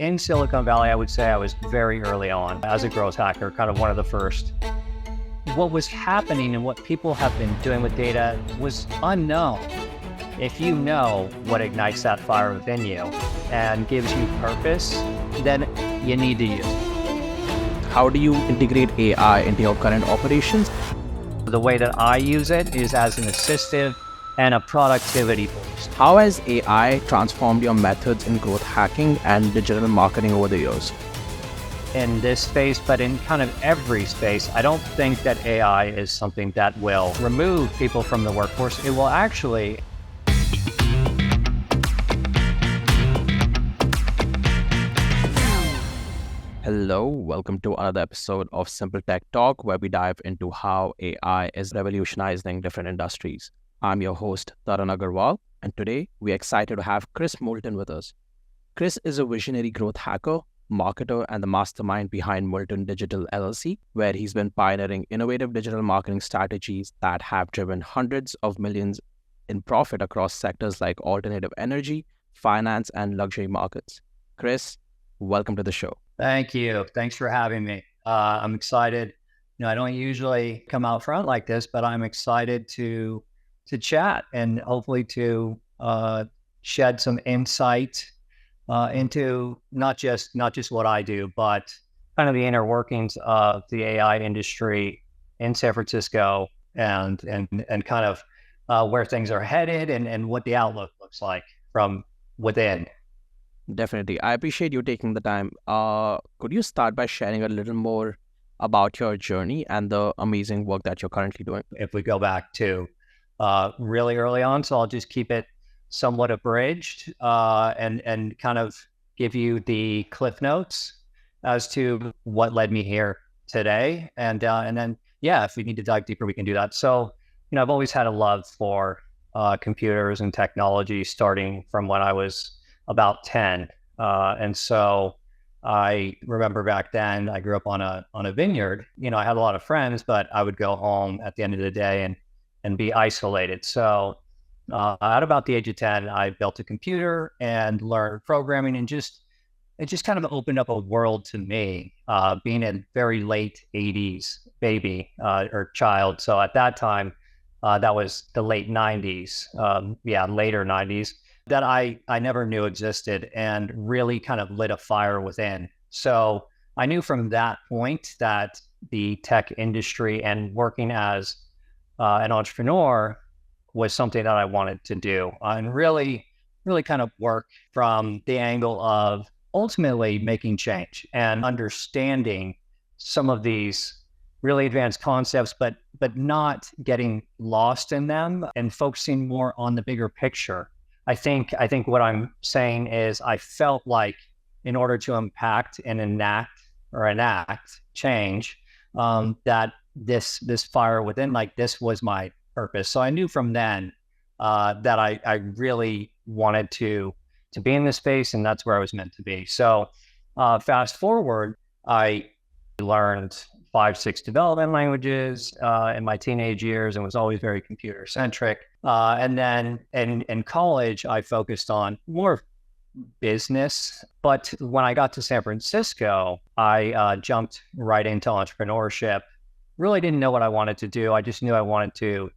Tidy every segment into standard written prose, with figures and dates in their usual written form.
In Silicon Valley, I would say I was very early on as a growth hacker, kind of one of the first. What was happening and what people have been doing with data was unknown. If you know what ignites that fire within you and gives you purpose, then you need to use it. How do you integrate AI into your current operations? The way that I use it is as an assistive and a productivity boost. How has AI transformed your methods in growth hacking and digital marketing over the years? In this space, but in kind of every space, I don't think that AI is something that will remove people from the workforce. It will actually. Hello, welcome to another episode of Simple Tech Talk, where we dive into how AI is revolutionizing different industries. I'm your host, Tarun Agarwal, and today we're excited to have Chris Moulton with us. Chris is a visionary growth hacker, marketer, and the mastermind behind Moulton Digital LLC, where he's been pioneering innovative digital marketing strategies that have driven hundreds of millions in profit across sectors like alternative energy, finance, and luxury markets. Chris, welcome to the show. Thank you. Thanks for having me. I'm excited. I don't usually come out front like this, but I'm excited to chat and hopefully to shed some insight into not just what I do, but kind of the inner workings of the AI industry in San Francisco and kind of where things are headed and what the outlook looks like from within. Definitely. I appreciate you taking the time. Could you start by sharing a little more about your journey and the amazing work that you're currently doing? If we go back to really early on, so I'll just keep it somewhat abridged and kind of give you the cliff notes as to what led me here today. And then, if we need to dive deeper, we can do that. So, I've always had a love for computers and technology starting from when I was about 10. And so I remember back then I grew up on a vineyard. I had a lot of friends, but I would go home at the end of the day and be isolated. So at about the age of 10, I built a computer and learned programming, and it just kind of opened up a world to me, being a very late 80s baby or child. So at that time, that was the late 90s, later 90s. That I never knew existed and really kind of lit a fire within. So I knew from that point that the tech industry and working as an entrepreneur was something that I wanted to do and really kind of work from the angle of ultimately making change and understanding some of these really advanced concepts, but not getting lost in them and focusing more on the bigger picture. I think what I'm saying is I felt like in order to impact and enact change, that this fire within, like this was my purpose. So I knew from then that I really wanted to be in this space, and that's where I was meant to be. So fast forward, I learned 5-6 development languages in my teenage years and was always very computer centric. And then in college, I focused on more business. But when I got to San Francisco, I jumped right into entrepreneurship. Really didn't know what I wanted to do. I just knew I wanted to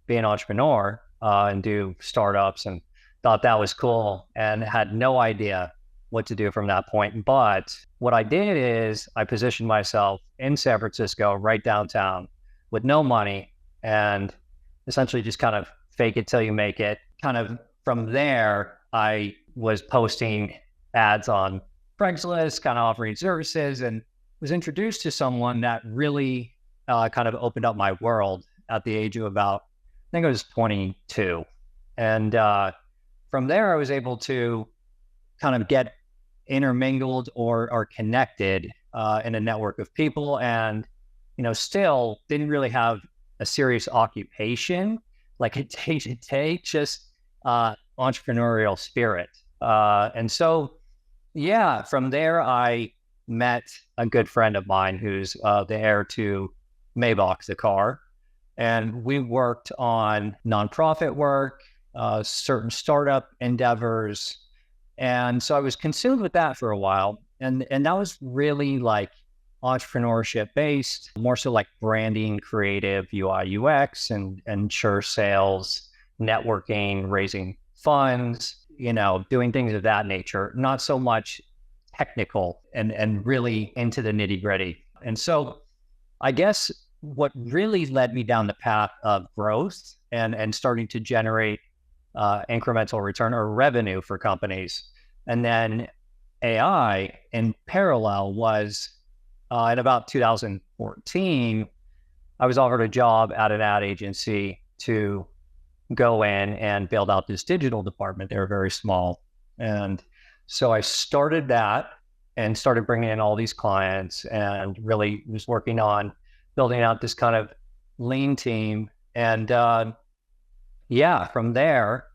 be an entrepreneur and do startups, and thought that was cool and had no idea what to do from that point. But what I did is I positioned myself in San Francisco, right downtown, with no money, and essentially just kind of fake it till you make it. Kind of from there, I was posting ads on Craigslist, kind of offering services, and was introduced to someone that really kind of opened up my world at the age of about, I think it was 22. And from there, I was able to kind of get intermingled or connected in a network of people, and still didn't really have a serious occupation, like a day-to-day, just entrepreneurial spirit. And so from there I met a good friend of mine who's the heir to Maybach, the car, and we worked on nonprofit work, certain startup endeavors, And so I was consumed with that for a while. And that was really like entrepreneurship based, more so like branding, creative, UI, UX, and ensure sales, networking, raising funds, doing things of that nature, not so much technical and really into the nitty gritty. And so I guess what really led me down the path of growth and starting to generate incremental return or revenue for companies. And then AI in parallel was in about 2014, I was offered a job at an ad agency to go in and build out this digital department. They were very small. And so I started that and started bringing in all these clients and really was working on building out this kind of lean team. And from there,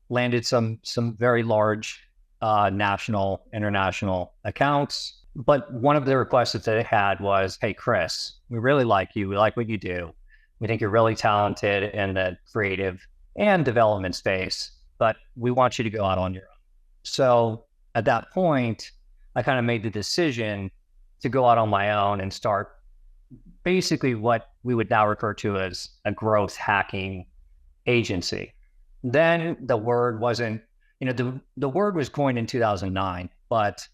landed some very large national, international accounts. But one of the requests that they had was, hey, Chris, we really like you. We like what you do. We think you're really talented in the creative and development space, but we want you to go out on your own. So at that point, I kind of made the decision to go out on my own and start basically what we would now refer to as a growth hacking agency. Then the word wasn't, the word was coined in 2009, but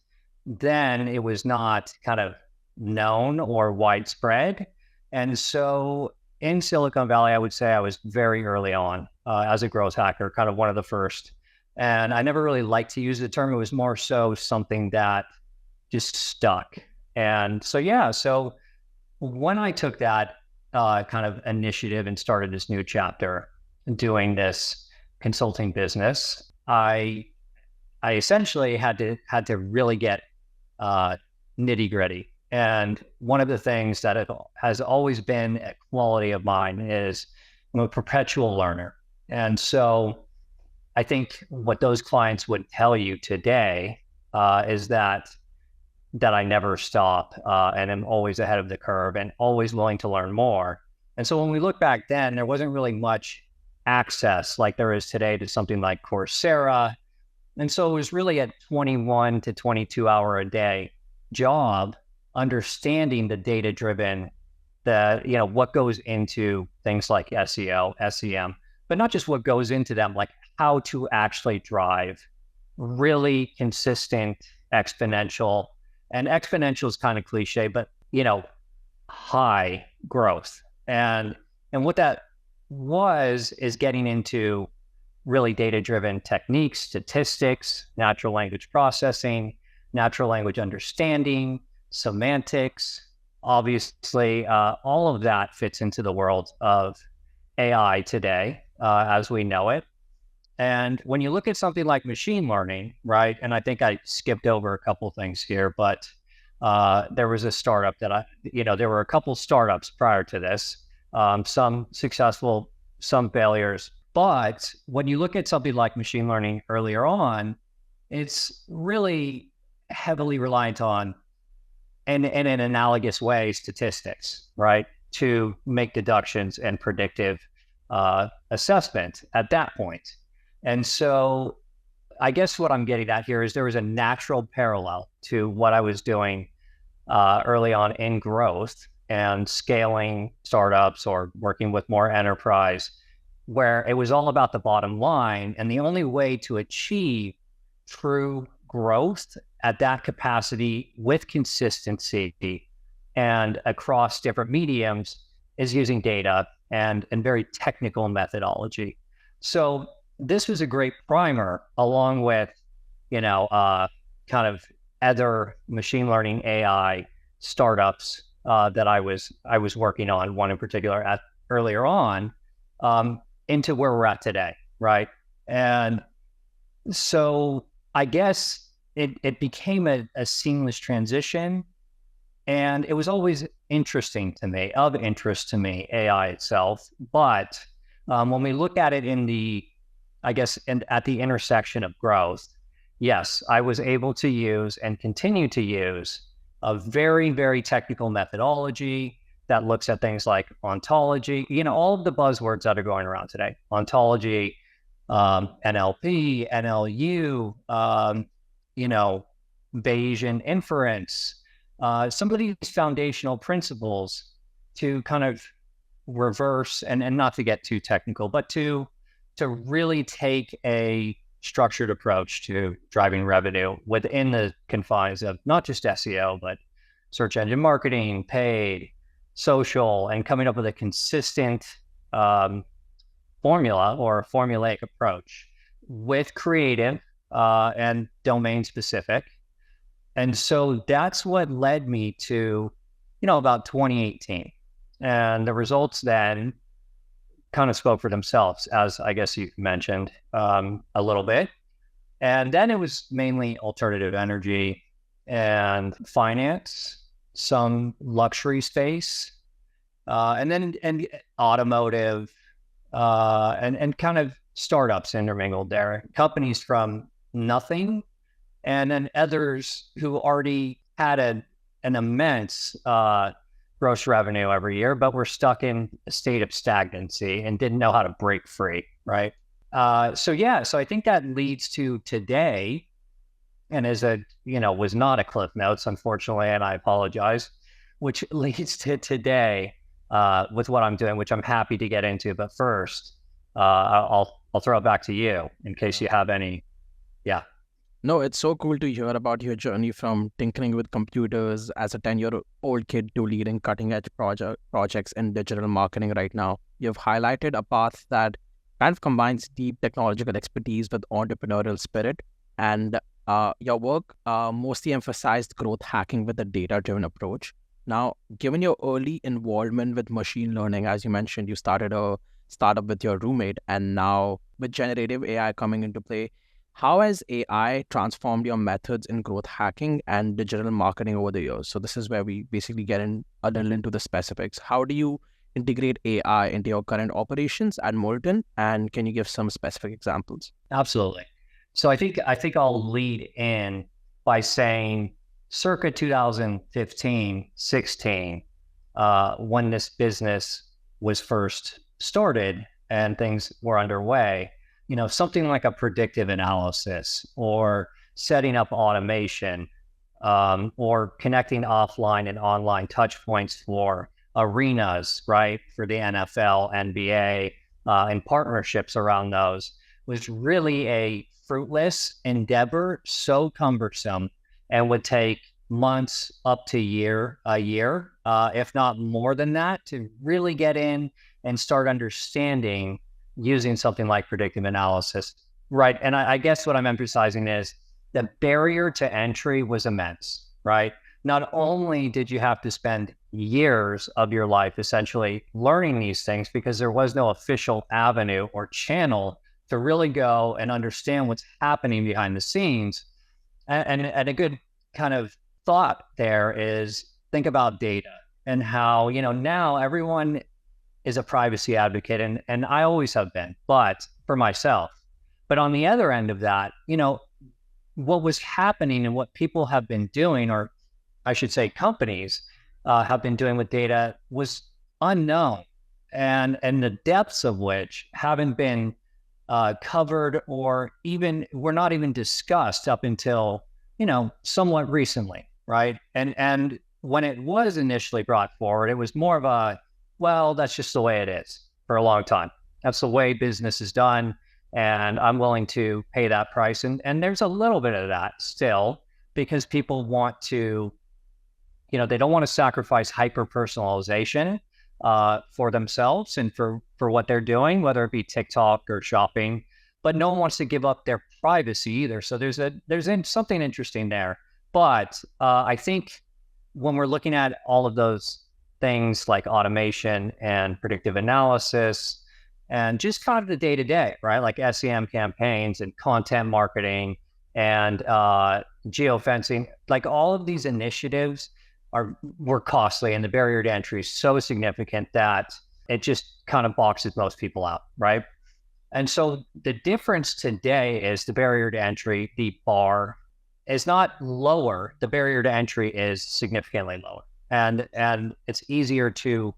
then it was not kind of known or widespread. And so in Silicon Valley, I would say I was very early on as a growth hacker, kind of one of the first. And I never really liked to use the term. It was more so something that just stuck. And so when I took that kind of initiative and started this new chapter doing this consulting business, I essentially had to really get nitty gritty. And one of the things that has always been a quality of mine is I'm a perpetual learner. And so I think what those clients would tell you today is that I never stop and am always ahead of the curve and always willing to learn more. And so when we look back then, there wasn't really much access like there is today to something like Coursera. And so it was really a 21 to 22 hour a day job, understanding the data-driven, what goes into things like SEO, SEM, but not just what goes into them, like how to actually drive really consistent exponential. And exponential is kind of cliche, but high growth. And what that is getting into really data-driven techniques, statistics, natural language processing, natural language understanding, semantics. Obviously, all of that fits into the world of AI today as we know it. And when you look at something like machine learning, right, and I think I skipped over a couple things here, but there was a startup that there were a couple startups prior to this, some successful, some failures. But when you look at something like machine learning earlier on, it's really heavily reliant on, and in an analogous way, statistics, right, to make deductions and predictive assessment at that point. And so I guess what I'm getting at here is there was a natural parallel to what I was doing early on in growth and scaling startups or working with more enterprise, where it was all about the bottom line. And the only way to achieve true growth at that capacity with consistency and across different mediums is using data and very technical methodology. So this was a great primer, along with, kind of other machine learning AI startups that I was working on, one in particular earlier on, into where we're at today, right? And so I guess it became a seamless transition, and it was always interesting to me, of interest to me, AI itself. But when we look at it at the intersection of growth, yes, I was able to use and continue to use a very, very technical methodology that looks at things like ontology, all of the buzzwords that are going around today, ontology, NLP, NLU, Bayesian inference, some of these foundational principles to kind of reverse and not to get too technical, but to really take a structured approach to driving revenue within the confines of not just SEO, but search engine marketing, paid, social, and coming up with a consistent formula or formulaic approach with creative and domain specific. And so that's what led me to, about 2018. And the results then kind of spoke for themselves, as I guess you mentioned a little bit. And then it was mainly alternative energy and finance, some luxury space, and automotive, and kind of startups intermingled there, companies from nothing, and then others who already had an immense gross revenue every year, but were stuck in a state of stagnancy and didn't know how to break free, right? So I think that leads to today, and was not a Cliff Notes, unfortunately, and I apologize, which leads to today with what I'm doing, which I'm happy to get into. But first, I'll throw it back to you in case you have any. Yeah. No, it's so cool to hear about your journey from tinkering with computers as a 10-year-old kid to leading cutting-edge projects in digital marketing right now. You've highlighted a path that kind of combines deep technological expertise with entrepreneurial spirit, and your work mostly emphasized growth hacking with a data-driven approach. Now, given your early involvement with machine learning, as you mentioned, you started a startup with your roommate, and now with generative AI coming into play, how has AI transformed your methods in growth hacking and digital marketing over the years? So this is where we basically get in a little into the specifics. How do you integrate AI into your current operations at Moulton? And can you give some specific examples? Absolutely. So I think I'll lead in by saying circa 2015, 16, when this business was first started and things were underway, something like a predictive analysis or setting up automation, or connecting offline and online touch points for arenas, right? For the NFL, NBA, and partnerships around those was really a fruitless endeavor, so cumbersome, and would take months up to a year, if not more than that, to really get in and start understanding using something like predictive analysis, right? And I guess what I'm emphasizing is the barrier to entry was immense, right? Not only did you have to spend years of your life essentially learning these things because there was no official avenue or channel to really go and understand what's happening behind the scenes. And a good kind of thought there is think about data and how, now everyone is a privacy advocate, and I always have been, but for myself. But on the other end of that, what was happening and what people have been doing, or I should say companies have been doing with data, was unknown, and the depths of which haven't been covered or even were not even discussed up until, somewhat recently, right? And when it was initially brought forward, it was more of a, well, that's just the way it is for a long time. That's the way business is done, and I'm willing to pay that price. And there's a little bit of that still because people want to, they don't want to sacrifice hyper-personalization for themselves and for what they're doing, whether it be TikTok or shopping, but no one wants to give up their privacy either. So there's something interesting there. But I think when we're looking at all of those things like automation and predictive analysis and just kind of the day-to-day, right? Like SEM campaigns and content marketing and geofencing, like all of these initiatives were costly, and the barrier to entry is so significant that it just kind of boxes most people out, right? And so the difference today is the barrier to entry, the bar is not lower. The barrier to entry is significantly lower. And it's easier to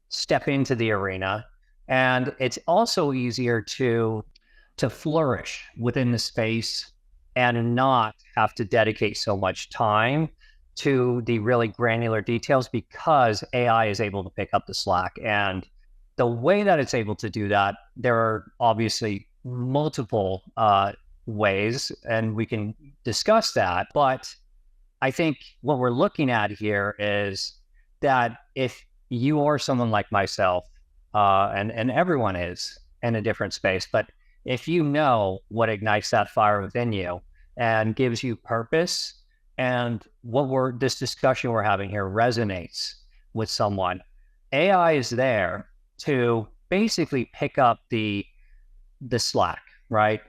step into the arena, and it's also easier to flourish within the space and not have to dedicate so much time to the really granular details because AI is able to pick up the slack. And the way that it's able to do that, there are obviously multiple ways, and we can discuss that. But I think what we're looking at here is that if you are someone like myself, and everyone is in a different space, but if you know what ignites that fire within you and gives you purpose, and this discussion we're having here resonates with someone, AI is there to basically pick up the slack, right?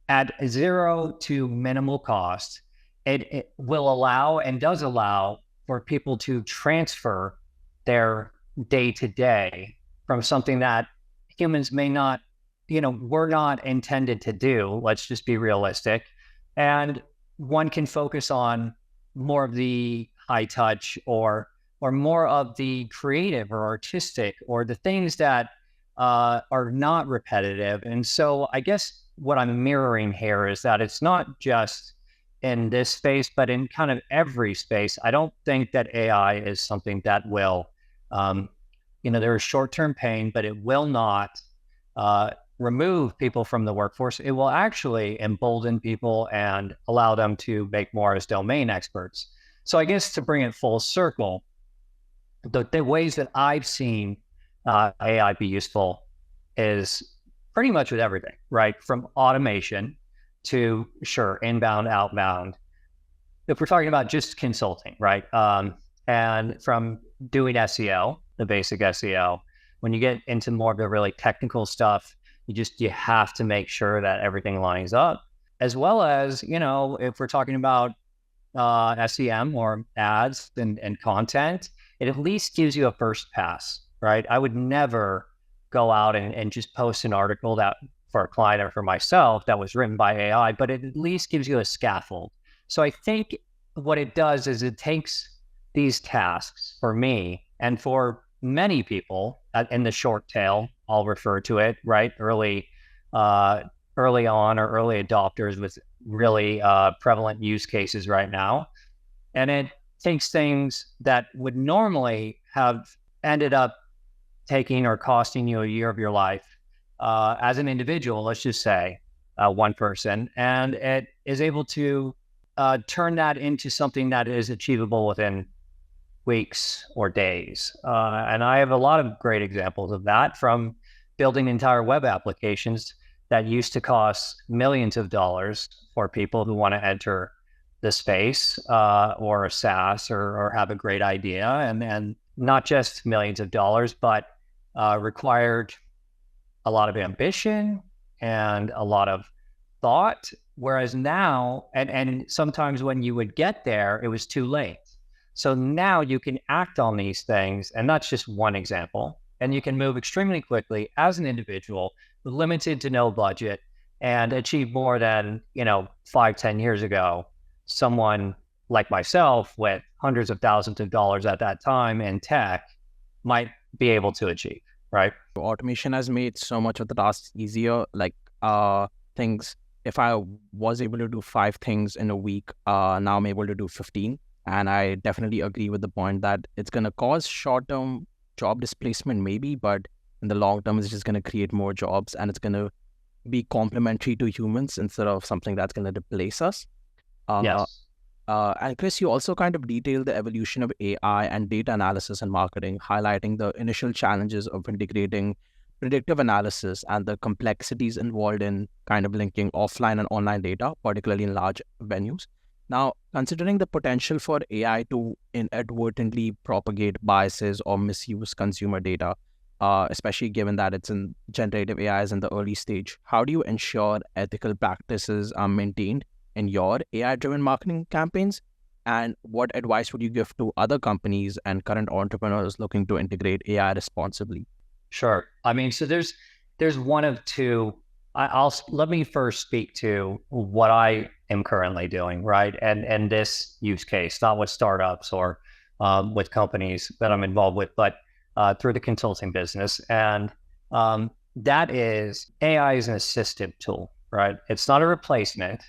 At zero to minimal cost. It will allow and does allow for people to transfer their day to day from something that humans may not, we're not intended to do. Let's just be realistic. And one can focus on more of the high touch or more of the creative or artistic or the things that are not repetitive. And so I guess what I'm mirroring here is that it's not just in this space, but in kind of every space. I don't think that AI is something that will, there is short-term pain, but it will not remove people from the workforce. It will actually embolden people and allow them to make more as domain experts. So I guess to bring it full circle, the ways that I've seen AI be useful is pretty much with everything, right? From automation to, sure, inbound, outbound. If we're talking about just consulting, right? And from doing SEO, the basic SEO, when you get into more of the really technical stuff, you have to make sure that everything lines up, as well as, if we're talking about SEM or ads and content, it at least gives you a first pass, right? I would never go out and just post an article that for a client or for myself that was written by AI, but it at least gives you a scaffold. So I think what it does is it takes these tasks for me and for many people in the short tail, I'll refer to it, right? Early on or early adopters with really prevalent use cases right now. And it takes things that would normally have ended up taking or costing you a year of your life as an individual, let's just say one person, and it is able to turn that into something that is achievable within weeks or days. And I have a lot of great examples of that, from building entire web applications that used to cost millions of dollars for people who want to enter the space or a SaaS or have a great idea, and not just millions of dollars, but required a lot of ambition and a lot of thought. Whereas now, and sometimes when you would get there, it was too late. So now you can act on these things, and that's just one example. And you can move extremely quickly as an individual with limited to no budget and achieve more than, 5-10 years ago, someone like myself with hundreds of thousands of dollars at that time in tech might be able to achieve, right? Automation has made so much of the tasks easier. Like things, if I was able to do 5 things in a week, now I'm able to do 15. And I definitely agree with the point that it's going to cause short-term job displacement maybe, but in the long term, it's just going to create more jobs, and it's going to be complementary to humans instead of something that's going to replace us. Yes. And Chris, you also kind of detailed the evolution of AI and data analysis and marketing, highlighting the initial challenges of integrating predictive analysis and the complexities involved in kind of linking offline and online data, particularly in large venues. Now, considering the potential for AI to inadvertently propagate biases or misuse consumer data, especially given that it's in generative AI is in the early stage, how do you ensure ethical practices are maintained in your AI-driven marketing campaigns? And what advice would you give to other companies and current entrepreneurs looking to integrate AI responsibly? Sure. I mean, so there's one of two. Let me first speak to what I am currently doing, right? And this use case, not with startups or with companies that I'm involved with, but through the consulting business. And that is, AI is an assistive tool, right? It's not a replacement.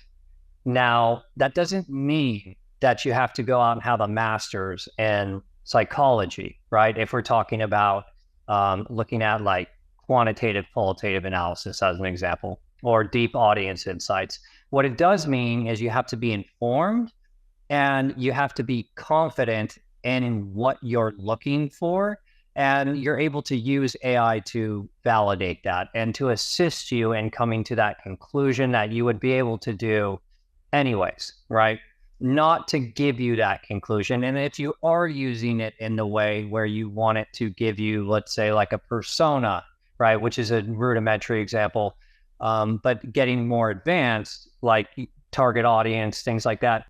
Now, that doesn't mean that you have to go out and have a master's in psychology, right? If we're talking about looking at like quantitative, qualitative analysis as an example, or deep audience insights. What it does mean is you have to be informed and you have to be confident in what you're looking for. And you're able to use AI to validate that and to assist you in coming to that conclusion that you would be able to do anyways, right? Not to give you that conclusion. And if you are using it in the way where you want it to give you, let's say, like a persona, right, which is a rudimentary example, but getting more advanced, like target audience, things like that,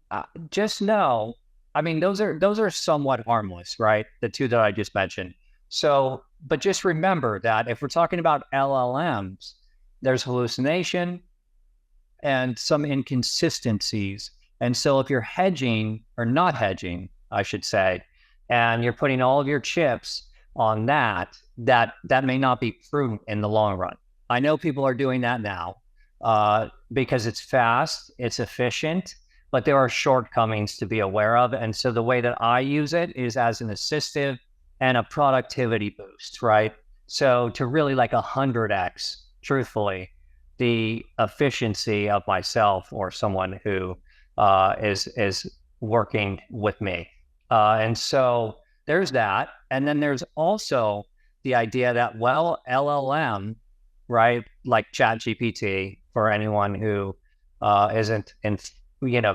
just know, I mean, those are somewhat harmless, right? The two that I just mentioned. So, but just remember that if we're talking about LLMs, there's hallucination and some inconsistencies. And so if you're hedging or not hedging, I should say, and you're putting all of your chips on that may not be prudent in the long run. I know people are doing that now because it's fast, it's efficient, but there are shortcomings to be aware of. And so the way that I use it is as an assistive and a productivity boost, right? So to really like 100x, truthfully, the efficiency of myself or someone who is working with me. And so there's that. And then there's also the idea that, well, LLM, right, like ChatGPT, for anyone who isn't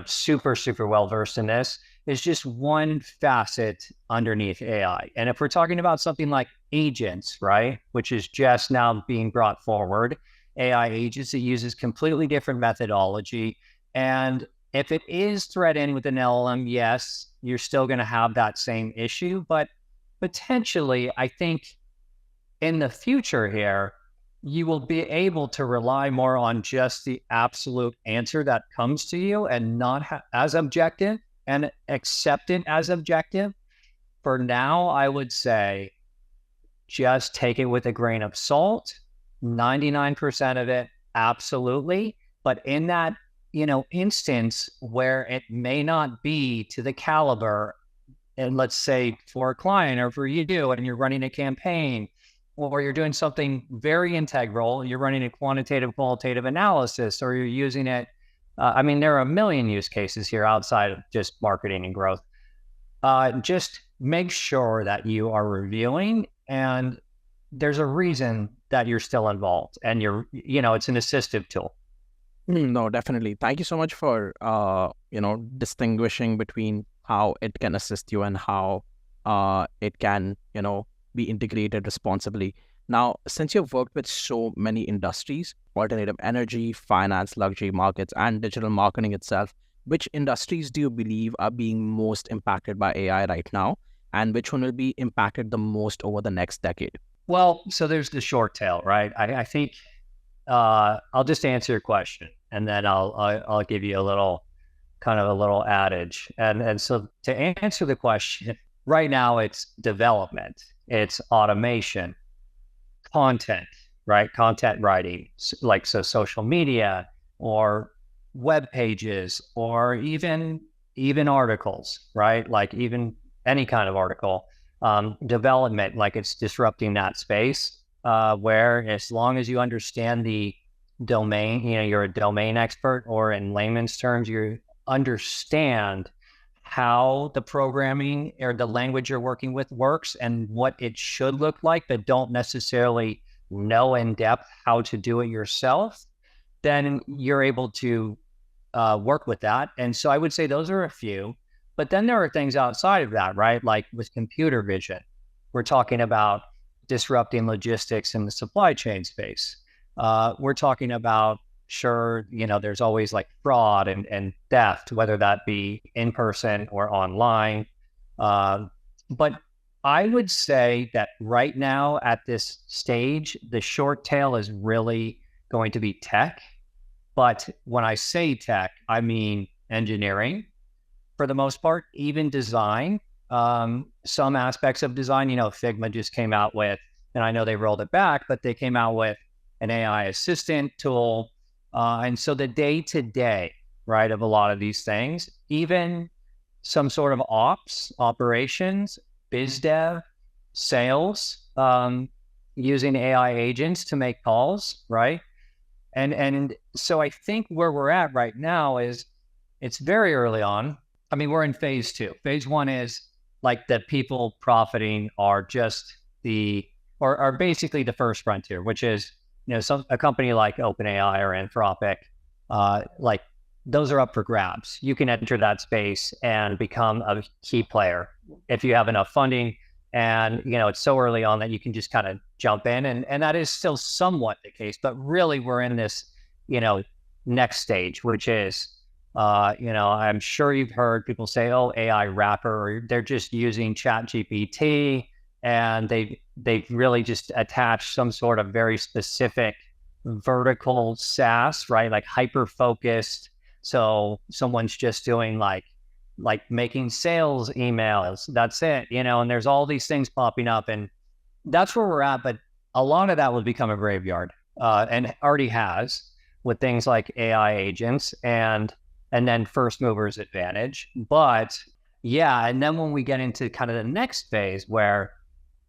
super, super well versed in this, is just one facet underneath AI. And if we're talking about something like agents, right, which is just now being brought forward, AI agents, it uses completely different methodology. And if it is threading with an LLM, yes, you're still going to have that same issue. But potentially, I think in the future here, you will be able to rely more on just the absolute answer that comes to you and not as objective and accept it as objective. For now, I would say just take it with a grain of salt. 99% of it, absolutely. But in that, instance where it may not be to the caliber, and let's say for a client or for you, and you're running a campaign, or you're doing something very integral, you're running a quantitative, qualitative analysis, or you're using it. There are a million use cases here outside of just marketing and growth. Just make sure that you are reviewing, and there's a reason that you're still involved, and it's an assistive tool. No, definitely. Thank you so much for, distinguishing between how it can assist you and how it can, be integrated responsibly. Now, since you've worked with so many industries, alternative energy, finance, luxury markets, and digital marketing itself, which industries do you believe are being most impacted by AI right now? And which one will be impacted the most over the next decade? Well, so there's the short tail, right? I think I'll just answer your question, and then I'll give you a little adage. And so to answer the question, right now it's development, it's automation, content, right? Content writing, like so social media or web pages or even articles, right? Like even any kind of article. Development, like it's disrupting that space where as long as you understand the domain, you're a domain expert, or in layman's terms, you understand how the programming or the language you're working with works and what it should look like, but don't necessarily know in depth how to do it yourself, then you're able to work with that. And so I would say those are a few. But then there are things outside of that, right? Like with computer vision, we're talking about disrupting logistics in the supply chain space. We're talking about, there's always like fraud and theft, whether that be in person or online. But I would say that right now at this stage, the short tail is really going to be tech. But when I say tech, I mean engineering, for the most part, even design, some aspects of design. Figma just came out with, and I know they rolled it back, but they came out with an AI assistant tool. And so the day-to-day right, of a lot of these things, even some sort of operations, biz dev, sales, using AI agents to make calls, right? And so I think where we're at right now is it's very early on. I mean, we're in phase two. Phase one is like the people profiting are just or are basically the first frontier, which is, a company like OpenAI or Anthropic, like those are up for grabs. You can enter that space and become a key player if you have enough funding. And, it's so early on that you can just kind of jump in. And that is still somewhat the case, but really we're in this, next stage, which is, I'm sure you've heard people say, oh, AI wrapper, or they're just using ChatGPT, and they've really just attached some sort of very specific vertical SaaS, right? Like hyper focused. So someone's just doing like making sales emails. That's it, and there's all these things popping up, and that's where we're at. But a lot of that will become a graveyard, and already has, with things like AI agents and then first movers advantage. But yeah, and then when we get into kind of the next phase where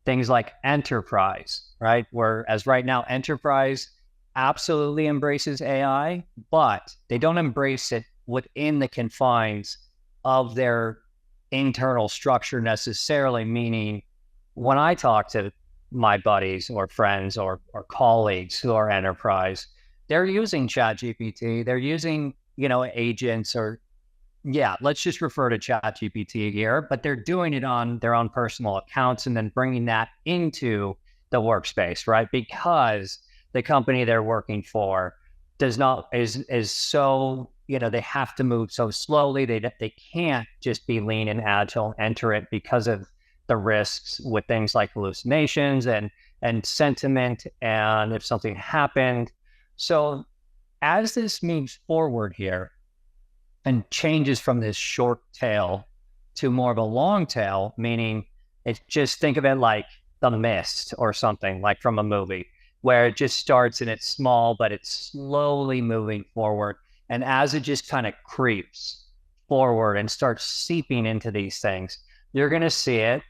things like enterprise, right? Whereas right now, enterprise absolutely embraces AI, but they don't embrace it within the confines of their internal structure necessarily. Meaning, when I talk to my buddies or friends or colleagues who are enterprise, they're using ChatGPT, they're using, agents, or let's just refer to ChatGPT here, but they're doing it on their own personal accounts and then bringing that into the workspace, right? Because the company they're working for is so, they have to move so slowly. They can't just be lean and agile, enter it, because of the risks with things like hallucinations and sentiment, and if something happened. So as this moves forward here and changes from this short tail to more of a long tail, meaning it's just, think of it like The Mist or something, like from a movie, where it just starts and it's small, but it's slowly moving forward. And as it just kind of creeps forward and starts seeping into these things, you're going to see it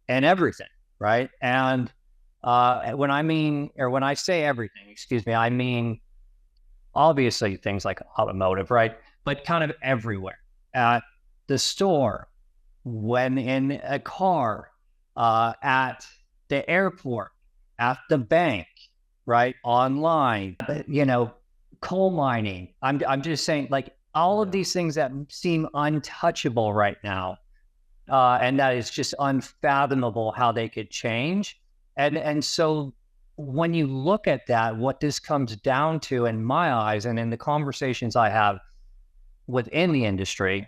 in everything, right? And when I say everything, excuse me, I mean, obviously things like automotive, right? But kind of everywhere, at the store, when in a car, at the airport, at the bank, right? Online, coal mining. I'm just saying, like, all of these things that seem untouchable right now, and that is just unfathomable how they could change. And so when you look at that, what this comes down to, in my eyes, and in the conversations I have within the industry,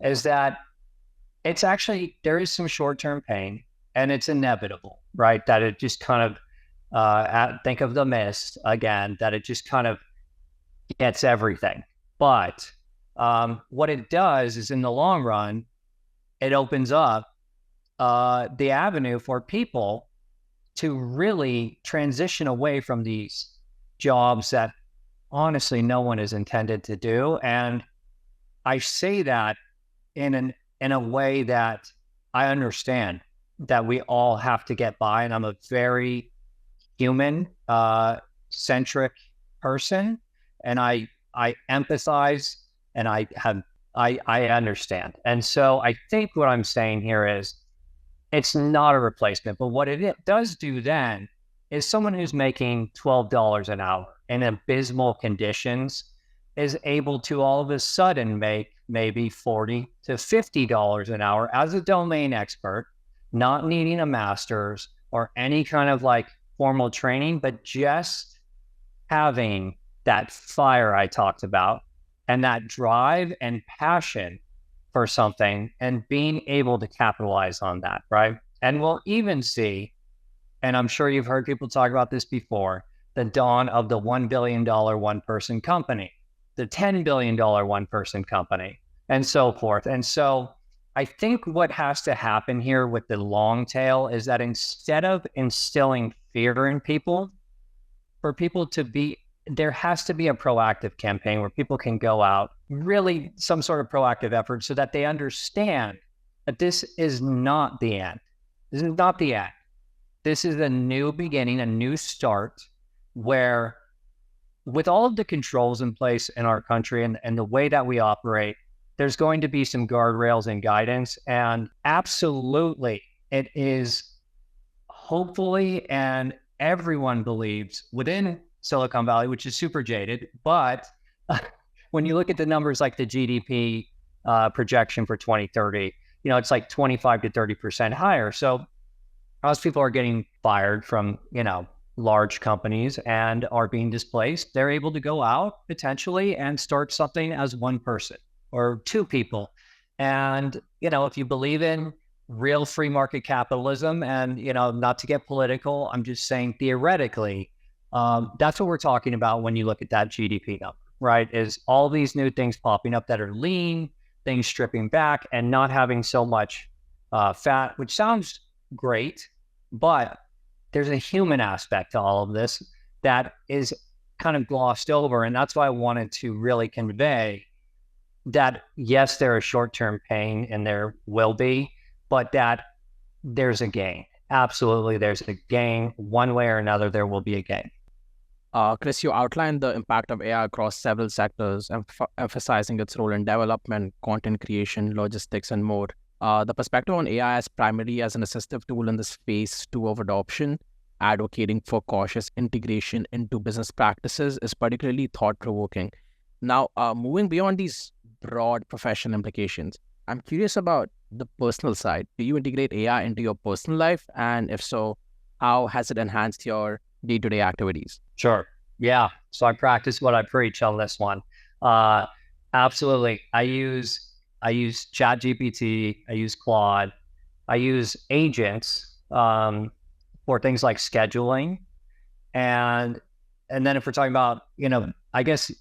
is that it's actually, there is some short-term pain, and it's inevitable, right? That it just kind of, think of The Mist again, that it just kind of gets everything. But what it does is, in the long run, it opens up the avenue for people to really transition away from these jobs that honestly no one is intended to do. And I say that in a way that I understand that we all have to get by. And I'm a very human centric person, and I empathize, and I understand. And so I think what I'm saying here is, it's not a replacement, but what it does do then is, someone who's making $12 an hour in abysmal conditions is able to all of a sudden make maybe $40 to $50 an hour as a domain expert, not needing a master's or any kind of like formal training, but just having that fire I talked about, and that drive and passion for something, and being able to capitalize on that, right? And we'll even see, and I'm sure you've heard people talk about this before, the dawn of the $1 billion one-person company, the $10 billion one-person company, and so forth. And so I think what has to happen here with the long tail is that, instead of instilling fear in people, for people to be there has to be a proactive campaign where people can go out, really some sort of proactive effort so that they understand that this is not the end. This is not the end. This is a new beginning, a new start where with all of the controls in place in our country and the way that we operate, there's going to be some guardrails and guidance. And absolutely, it is hopefully, and everyone believes within Silicon Valley, which is super jaded, but when you look at the numbers like the GDP projection for 2030, it's like 25 to 30% higher. So most people are getting fired from, large companies and are being displaced. They're able to go out potentially and start something as one person or two people. And, if you believe in real free market capitalism and, not to get political, I'm just saying theoretically, that's what we're talking about when you look at that GDP number, right? Is all these new things popping up that are lean, things stripping back and not having so much fat, which sounds great, but there's a human aspect to all of this that is kind of glossed over. And that's why I wanted to really convey that, yes, there is short-term pain and there will be, but that there's a gain. Absolutely, there's a gain. One way or another, there will be a gain. Chris, you outlined the impact of AI across several sectors, emphasizing its role in development, content creation, logistics, and more. The perspective on AI as primarily as an assistive tool in this phase two of adoption, advocating for cautious integration into business practices is particularly thought-provoking. Now, moving beyond these broad professional implications, I'm curious about the personal side. Do you integrate AI into your personal life? And if so, how has it enhanced your day-to-day activities? Sure. Yeah. So I practice what I preach on this one. Absolutely. I use ChatGPT. I use Claude. I use agents for things like scheduling, and then if we're talking about I guess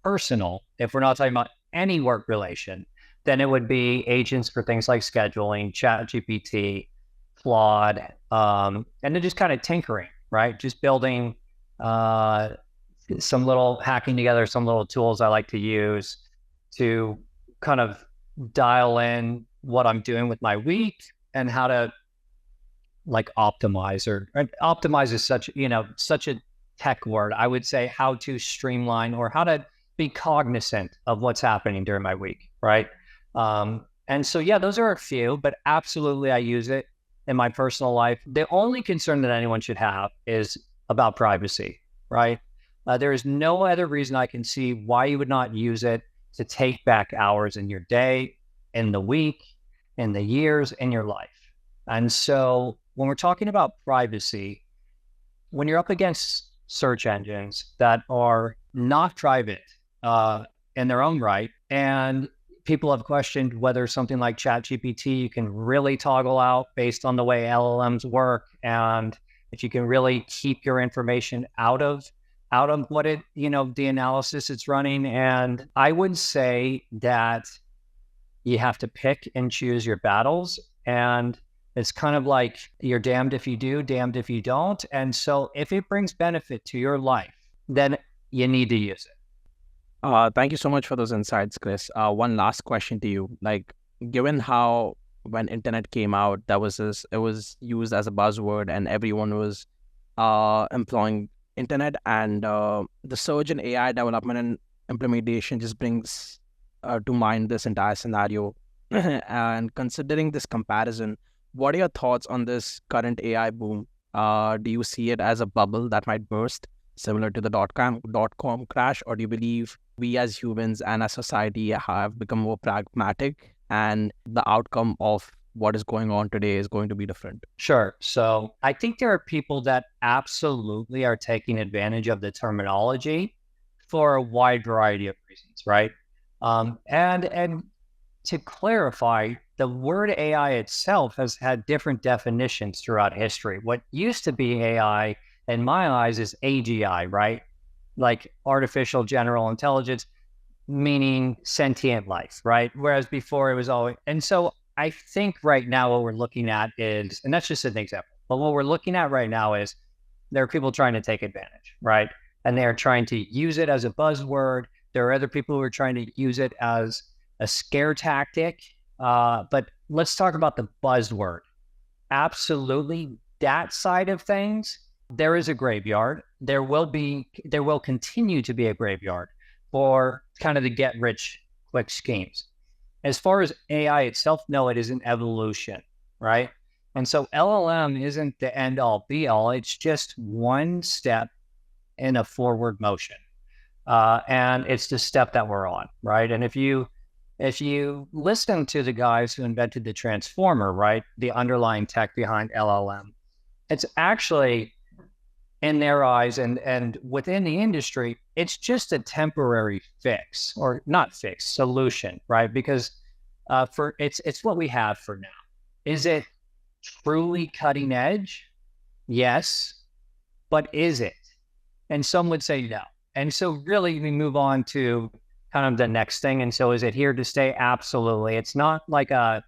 personal, if we're not talking about any work relation, then it would be agents for things like scheduling, ChatGPT, Claude, and then just kind of tinkering, right? Just building hacking together some little tools I like to use to kind of dial in what I'm doing with my week and how to optimize or optimize is such a tech word. I would say how to streamline or how to be cognizant of what's happening during my week. Right. And so, yeah, those are a few, but absolutely I use it in my personal life. The only concern that anyone should have is about privacy. Right. There is no other reason I can see why you would not use it to take back hours in your day, in the week, in the years, in your life. And so when we're talking about privacy, when you're up against search engines that are not private in their own right, and people have questioned whether something like ChatGPT you can really toggle out based on the way LLMs work, and if you can really keep your information out of what it, the analysis it's running. And I would say that you have to pick and choose your battles. And it's kind of like you're damned if you do, damned if you don't. And so if it brings benefit to your life, then you need to use it. Thank you so much for those insights, Chris. One last question to you. Given how when internet came out, it was used as a buzzword and everyone was employing internet, and the surge in AI development and implementation just brings to mind this entire scenario. And considering this comparison, what are your thoughts on this current AI boom? Do you see it as a bubble that might burst, similar to the dot-com crash, or do you believe we as humans and as society have become more pragmatic and the outcome of what is going on today is going to be different? Sure. So I think there are people that absolutely are taking advantage of the terminology for a wide variety of reasons, right? And to clarify, the word AI itself has had different definitions throughout history. What used to be AI, in my eyes, is AGI, right? Like artificial general intelligence, meaning sentient life, right? Whereas before it was always, and so I think right now what we're looking at is, and that's just an example, but what we're looking at right now is there are people trying to take advantage, right? and they are trying to use it as a buzzword. There are other people who are trying to use it as a scare tactic. But let's talk about the buzzword. Absolutely, that side of things, there is a graveyard. There will continue to be a graveyard for kind of the get rich quick schemes. As far as AI itself, no, it is an evolution, right? And so LLM isn't the end all be all. It's just one step in a forward motion. And it's the step that we're on, right? And if you listen to the guys who invented the transformer, right, the underlying tech behind LLM, it's actually, in their eyes and within the industry, it's just a temporary fix, or not fix, solution, right? Because it's what we have for now. Is it truly cutting edge? Yes, but is it? And some would say no. And so really we move on to kind of the next thing. And so is it here to stay? Absolutely. It's not like I'm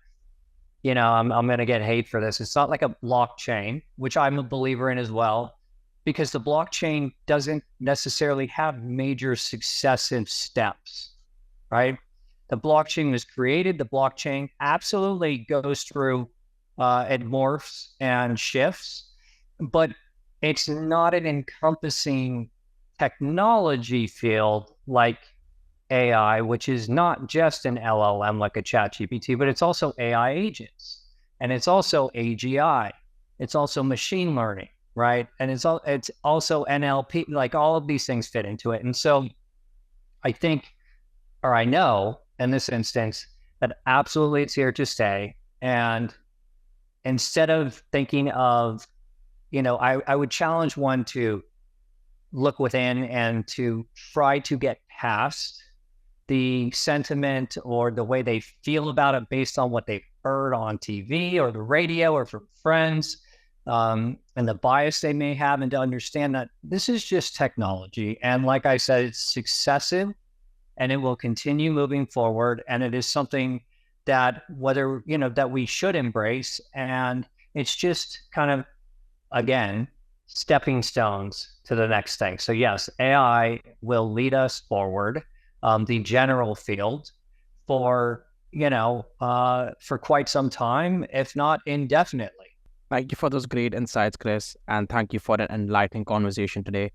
going to get hate for this. It's not like a blockchain, which I'm a believer in as well, because the blockchain doesn't necessarily have major successive steps, right? The blockchain was created. The blockchain absolutely goes through, it morphs and shifts, but it's not an encompassing technology field like AI, which is not just an LLM like a ChatGPT, but it's also AI agents, and it's also AGI, it's also machine learning, right? And it's also NLP. Like all of these things fit into it. And so I think, or I know in this instance, that absolutely it's here to stay. And instead of thinking of, I would challenge one to look within and to try to get past the sentiment or the way they feel about it based on what they've heard on TV or the radio or from friends, and the bias they may have, and to understand that this is just technology. And like I said, it's successive and it will continue moving forward. And it is something that that we should embrace. And it's just kind of, again, stepping stones to the next thing. So yes, AI will lead us forward, the general field, for quite some time, if not indefinitely. Thank you for those great insights, Chris, and thank you for an enlightening conversation today.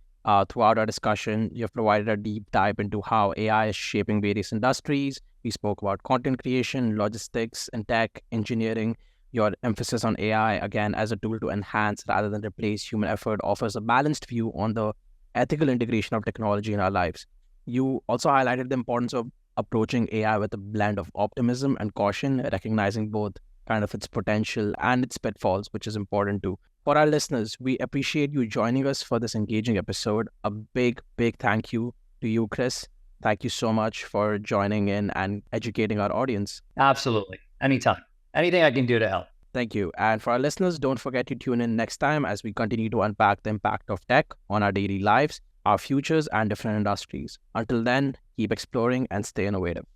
Throughout our discussion, you've provided a deep dive into how AI is shaping various industries. We spoke about content creation, logistics, and tech, engineering. Your emphasis on AI, again, as a tool to enhance rather than replace human effort, offers a balanced view on the ethical integration of technology in our lives. You also highlighted the importance of approaching AI with a blend of optimism and caution, recognizing both kind of its potential and its pitfalls, which is important too. For our listeners, we appreciate you joining us for this engaging episode. A big, big thank you to you, Chris. Thank you so much for joining in and educating our audience. Absolutely. Anytime. Anything I can do to help. Thank you. And for our listeners, don't forget to tune in next time as we continue to unpack the impact of tech on our daily lives, our futures, and different industries. Until then, keep exploring and stay innovative.